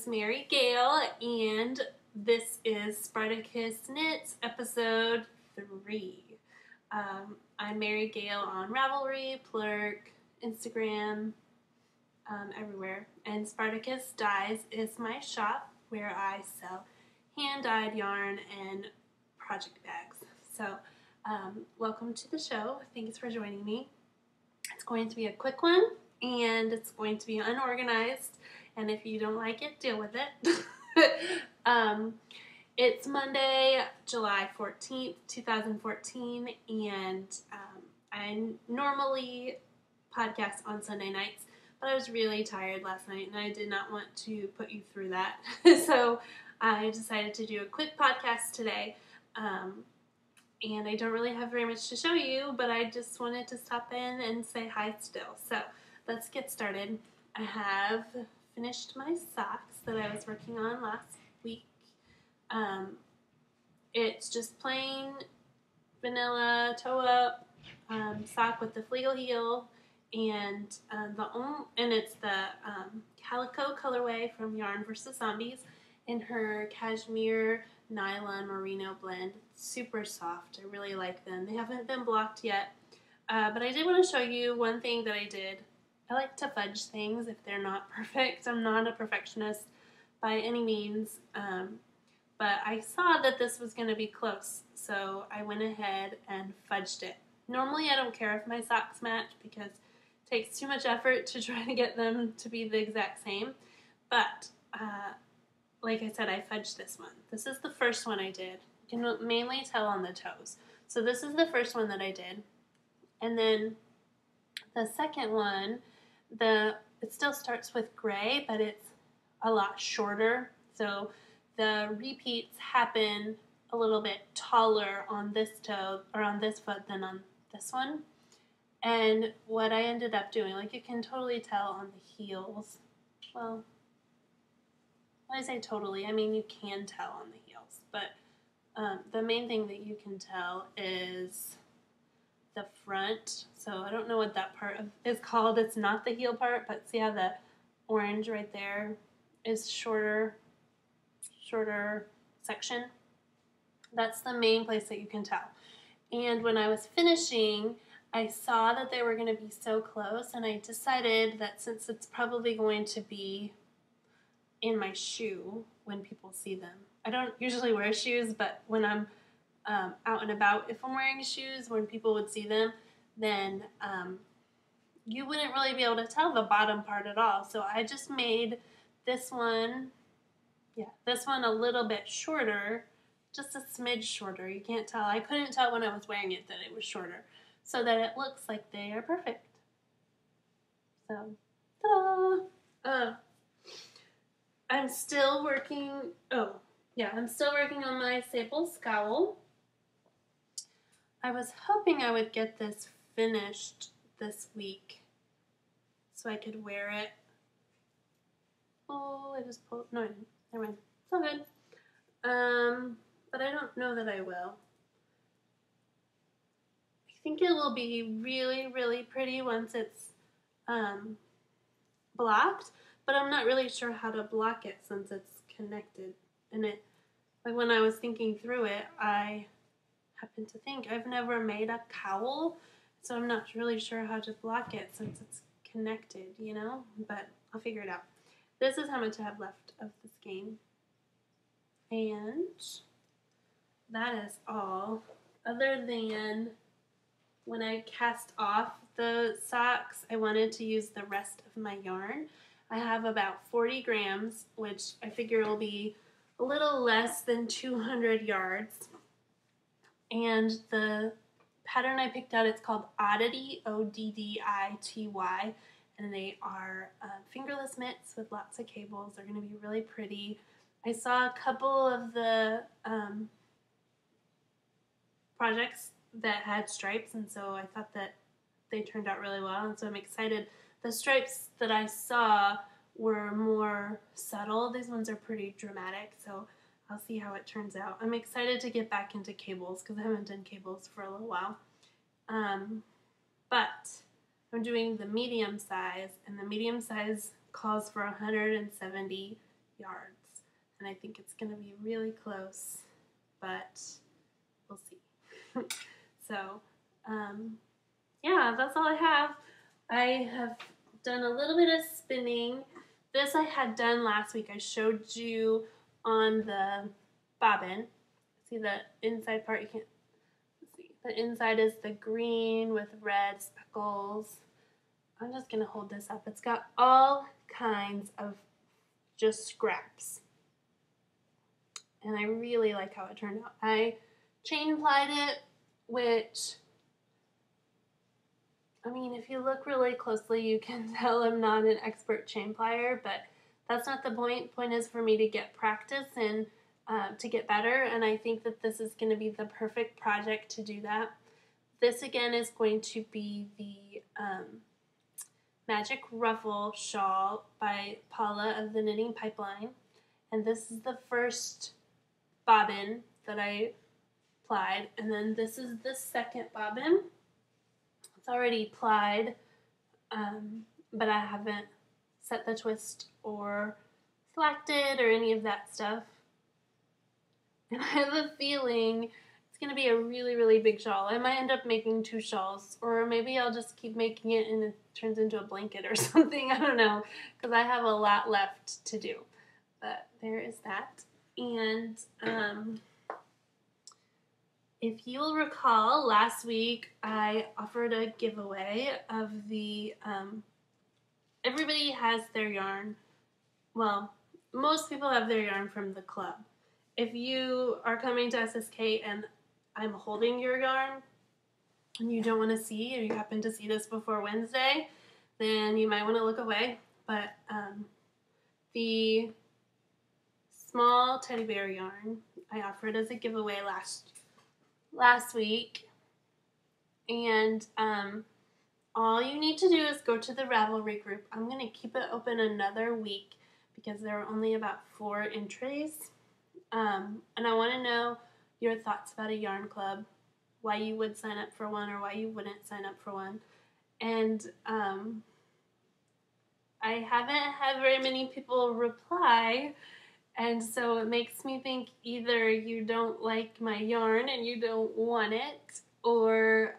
is MariGayle, and this is Spartickes Knits episode 3. I'm MariGayle on Ravelry, Plurk, Instagram, everywhere. And Spartickes Dyes is my shop where I sell hand-dyed yarn and project bags. So, welcome to the show. Thanks for joining me. It's going to be a quick one, and it's going to be unorganized. And if you don't like it, deal with it. It's Monday, July 14th, 2014, and I normally podcast on Sunday nights, but I was really tired last night, and I did not want to put you through that. So I decided to do a quick podcast today, and I don't really have very much to show you, but I just wanted to stop in and say hi still. So let's get started. I have finished my socks that I was working on last week. It's just plain vanilla toe-up sock with the fleegle heel, and it's the calico colorway from Yarn vs. Zombies in her cashmere nylon merino blend. Super soft. I really like them. They haven't been blocked yet, but I did want to show you one thing that I did. I like to fudge things if they're not perfect. I'm not a perfectionist by any means, but I saw that this was going to be close, so I went ahead and fudged it. Normally I don't care if my socks match because it takes too much effort to try to get them to be the exact same, but like I said, I fudged this one. This is the first one I did. You can mainly tell on the toes. So this is the first one that I did, and then the second one, it still starts with gray, but it's a lot shorter. So the repeats happen a little bit taller on this toe or on this foot than on this one. And what I ended up doing, like you can totally tell on the heels. Well, when I say totally, I mean you can tell on the heels, but the main thing that you can tell is the front. So I don't know what that part is called. It's not the heel part, but see how the orange right there is shorter section? That's the main place that you can tell. And when I was finishing, I saw that they were going to be so close, and I decided that since it's probably going to be in my shoe when people see them. I don't usually wear shoes, but when I'm out and about, if I'm wearing shoes, when people would see them, then you wouldn't really be able to tell the bottom part at all. So I just made this one a little bit shorter, just a smidge shorter. You can't tell. I couldn't tell when I was wearing it that it was shorter, so that it looks like they are perfect. So, ta-da! I'm still working on my sable scowl. I was hoping I would get this finished this week so I could wear it. Oh, I just pulled, no, I didn't. Never mind. It's all good. But I don't know that I will. I think it will be really, really pretty once it's blocked, but I'm not really sure how to block it since it's connected. And like when I was thinking through it, I happened to think I've never made a cowl, so I'm not really sure how to block it since it's connected, you know, but I'll figure it out. This is how much I have left of this game, and that is all, other than when I cast off the socks, I wanted to use the rest of my yarn. I have about 40 grams, which I figure will be a little less than 200 yards. And the pattern I picked out, it's called Oddity, O-D-D-I-T-Y, and they are fingerless mitts with lots of cables. They're going to be really pretty. I saw a couple of the projects that had stripes, and so I thought that they turned out really well, and so I'm excited. The stripes that I saw were more subtle. These ones are pretty dramatic, so I'll see how it turns out. I'm excited to get back into cables because I haven't done cables for a little while. But I'm doing the medium size, and the medium size calls for 170 yards. And I think it's going to be really close, but we'll see. So, yeah, that's all I have. I have done a little bit of spinning. This I had done last week. I showed you on the bobbin. See the inside part? You can't see. The inside is the green with red speckles. I'm just going to hold this up. It's got all kinds of just scraps. And I really like how it turned out. I chain plied it, which, I mean, if you look really closely, you can tell I'm not an expert chain plier, but that's not the point. The point is for me to get practice and to get better, and I think that this is going to be the perfect project to do that. This, again, is going to be the Magic Ruffle Shawl by Paula of the Knitting Pipeline, and this is the first bobbin that I plied, and then this is the second bobbin. It's already plied, but I haven't set the twist or slacked it or any of that stuff. And I have a feeling it's going to be a really, really big shawl. I might end up making 2 shawls, or maybe I'll just keep making it and it turns into a blanket or something. I don't know, because I have a lot left to do. But there is that. And if you'll recall, last week I offered a giveaway of the, everybody has their yarn. Well, most people have their yarn from the club. If you are coming to SSK and I'm holding your yarn and you don't want to see, or you happen to see this before Wednesday, then you might want to look away. But the small teddy bear yarn I offered as a giveaway last week, and all you need to do is go to the Ravelry group. I'm going to keep it open another week because there are only about 4 entries. And I want to know your thoughts about a yarn club, why you would sign up for one or why you wouldn't sign up for one. And I haven't had very many people reply, and so it makes me think either you don't like my yarn and you don't want it, or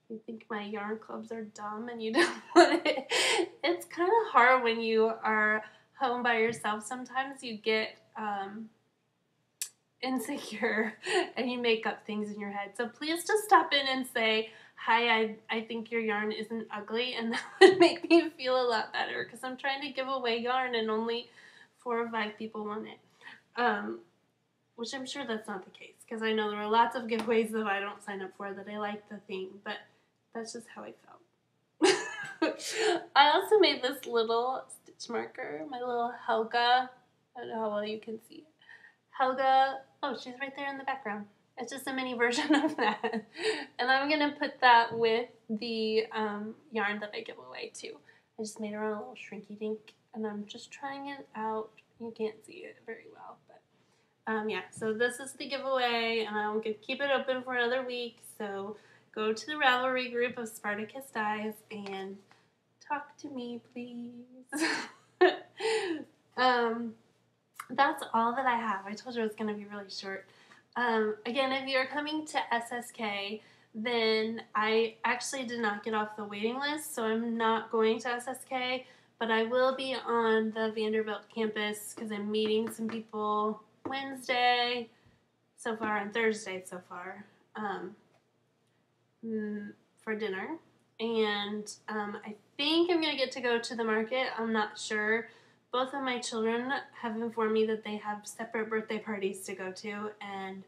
you think my yarn clubs are dumb and you don't want it. It's kind of hard when you are home by yourself. Sometimes you get insecure and you make up things in your head. So please just stop in and say, hi, I think your yarn isn't ugly, and that would make me feel a lot better because I'm trying to give away yarn and only 4 or 5 people want it. Which I'm sure that's not the case because I know there are lots of giveaways that I don't sign up for that I like the theme, but that's just how I felt. I also made this little stitch marker, my little Helga. I don't know how well you can see it. Helga, oh, she's right there in the background. It's just a mini version of that. And I'm going to put that with the yarn that I give away too. I just made her on a little shrinky dink, and I'm just trying it out. You can't see it very well, but yeah, so this is the giveaway, and I'm going to keep it open for another week. So go to the Ravelry group of Spartickes Dyes and talk to me, please. That's all that I have. I told you it was going to be really short. Again, if you're coming to SSK, then I actually did not get off the waiting list, so I'm not going to SSK, but I will be on the Vanderbilt campus because I'm meeting some people Wednesday so far and Thursday so far for dinner. And I think I'm going to get to go to the market. I'm not sure. Both of my children have informed me that they have separate birthday parties to go to, and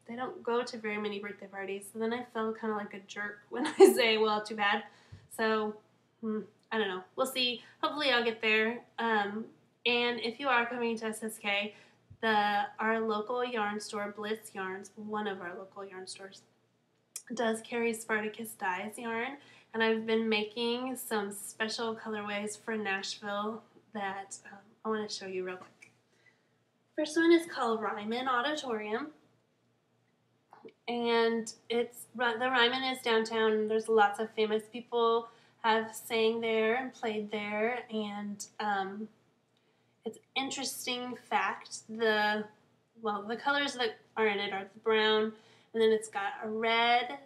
they don't go to very many birthday parties. So then I feel kind of like a jerk when I say, well, too bad. So, I don't know. We'll see. Hopefully I'll get there. And if you are coming to SSK, our local yarn store, Bliss Yarns, one of our local yarn stores, does carry Spartickes Dyes yarn. And I've been making some special colorways for Nashville that I want to show you real quick. First one is called Ryman Auditorium, and the Ryman is downtown, and there's lots of famous people have sang there and played there, and interesting fact, the colors that are in it are the brown, and then it's got a red,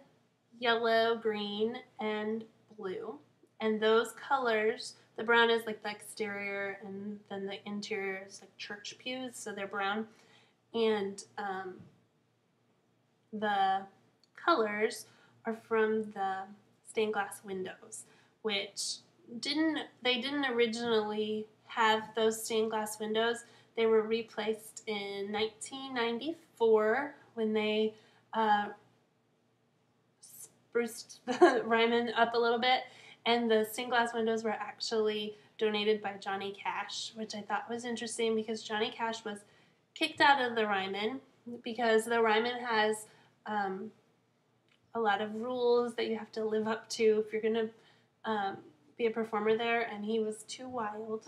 yellow, green, and blue. And those colors, the brown is like the exterior, and then the interior is like church pews, so they're brown. And the colors are from the stained glass windows, which they didn't originally have those stained glass windows. They were replaced in 1994 when they spruced the Ryman up a little bit, and the stained glass windows were actually donated by Johnny Cash, which I thought was interesting because Johnny Cash was kicked out of the Ryman because the Ryman has a lot of rules that you have to live up to if you're going to be a performer there, and he was too wild.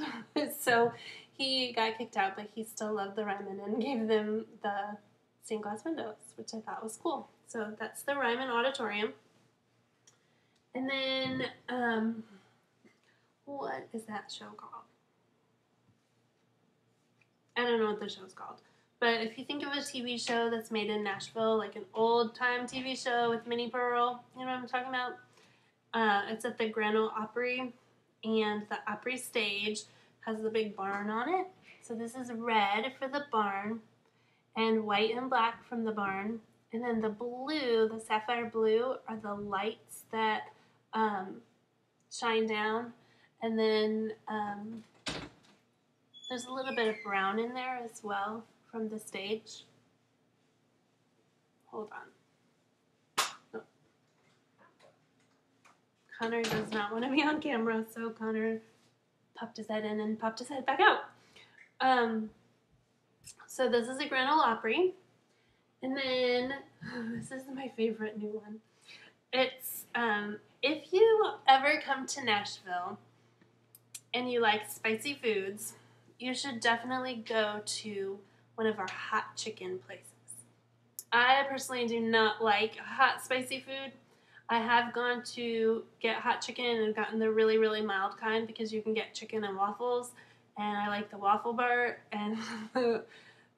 So he got kicked out, but he still loved the Ryman and gave them the stained glass windows, which I thought was cool. So that's the Ryman Auditorium. And then, what is that show called? I don't know what the show's called. But if you think of a TV show that's made in Nashville, like an old-time TV show with Minnie Pearl, you know what I'm talking about? It's at the Grand Ole Opry, and the Opry stage has the big barn on it. So this is red for the barn, and white and black from the barn. And then the blue, the sapphire blue, are the lights that shine down. And then there's a little bit of brown in there as well from the stage. Hold on. Oh. Connor does not want to be on camera, so Connor popped his head in and popped his head back out. So this is a Grand Ole Opry. And then, this is my favorite new one. It's, if you ever come to Nashville and you like spicy foods, you should definitely go to one of our hot chicken places. I personally do not like hot spicy food. I have gone to get hot chicken and gotten the really, really mild kind because you can get chicken and waffles, and I like the waffle part, and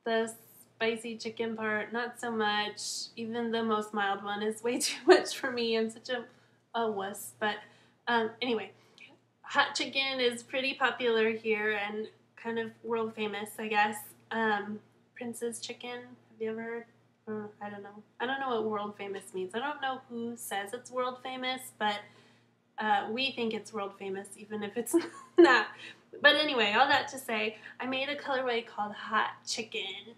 the spicy chicken part, not so much. Even the most mild one is way too much for me. I'm such a wuss. But anyway, hot chicken is pretty popular here and kind of world famous, I guess. Prince's Chicken, have you ever heard? I don't know. I don't know what world famous means. I don't know who says it's world famous, but we think it's world famous even if it's not. But anyway, all that to say, I made a colorway called Hot Chicken.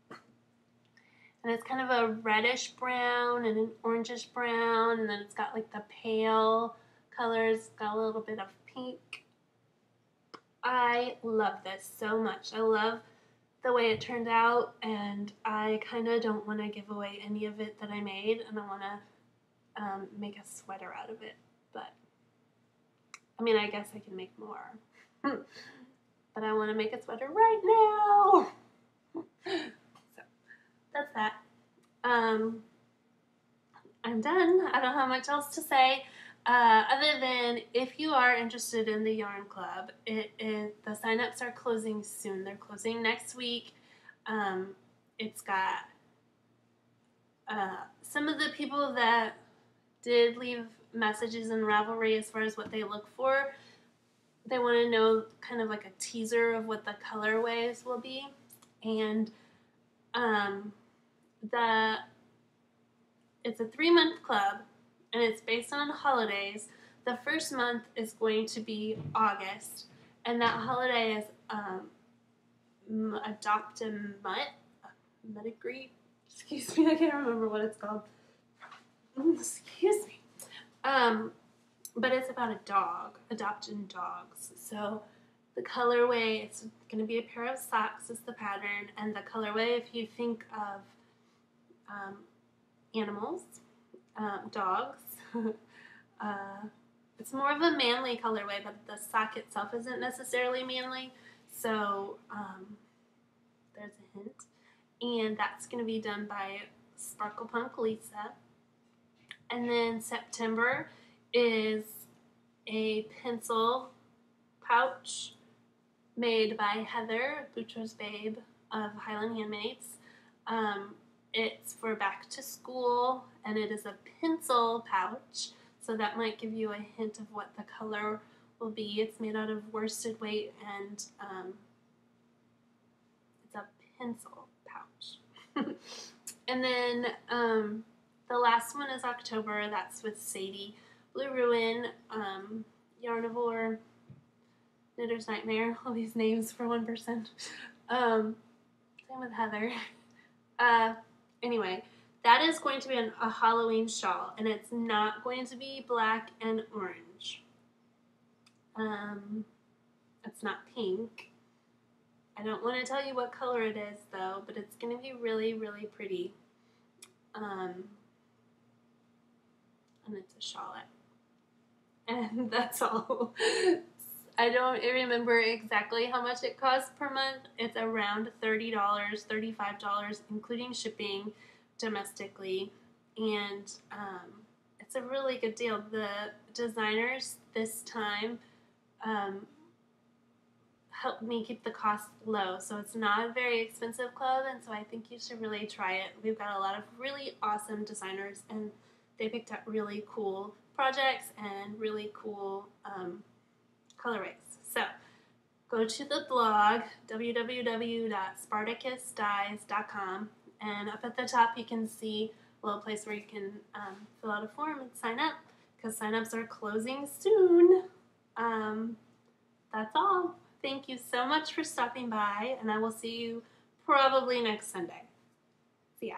And it's kind of a reddish brown and an orangish brown, and then it's got like the pale colors, it's got a little bit of pink. I love this so much. I love the way it turned out, and I kind of don't want to give away any of it that I made, and I want to make a sweater out of it. But, I mean, I guess I can make more. But I want to make a sweater right now. So, that's that. I'm done. I don't have much else to say. Other than if you are interested in the yarn club, the sign-ups are closing soon. They're closing next week. It's got some of the people that did leave messages in Ravelry as far as what they look for. They want to know kind of like a teaser of what the colorways will be. And it's a 3-month club, and it's based on holidays. The first month is going to be August, and that holiday is Adopt a Mutt. Metagree? Excuse me, I can't remember what it's called. Excuse me. But it's about a dog, adopting dogs. So the colorway, it's going to be a pair of socks is the pattern, and the colorway, if you think of animals, dogs, it's more of a manly colorway, but the sock itself isn't necessarily manly, so there's a hint. And that's going to be done by Sparkle Punk Lisa. And then September is a pencil pouch made by Heather, Boutros Babe of Highland Handmaids. It's for back to school, and it is a pencil pouch, so that might give you a hint of what the color will be. It's made out of worsted weight, and it's a pencil pouch. And then the last one is October. That's with Sadie. Blue Ruin, Yarnivore, Knitter's Nightmare. All these names for one person. Same with Heather. Anyway, that is going to be a Halloween shawl, and it's not going to be black and orange. It's not pink. I don't want to tell you what color it is, though, but it's going to be really, really pretty. And it's a shawlette. And that's all. I don't remember exactly how much it costs per month. It's around $30, $35, including shipping domestically. And it's a really good deal. The designers this time helped me keep the cost low. So it's not a very expensive club, and so I think you should really try it. We've got a lot of really awesome designers, and they picked up really cool projects and really cool colorways. So go to the blog, www.spartickesdyes.com, and up at the top you can see a little place where you can fill out a form and sign up, because sign-ups are closing soon. That's all. Thank you so much for stopping by, and I will see you probably next Sunday. See ya.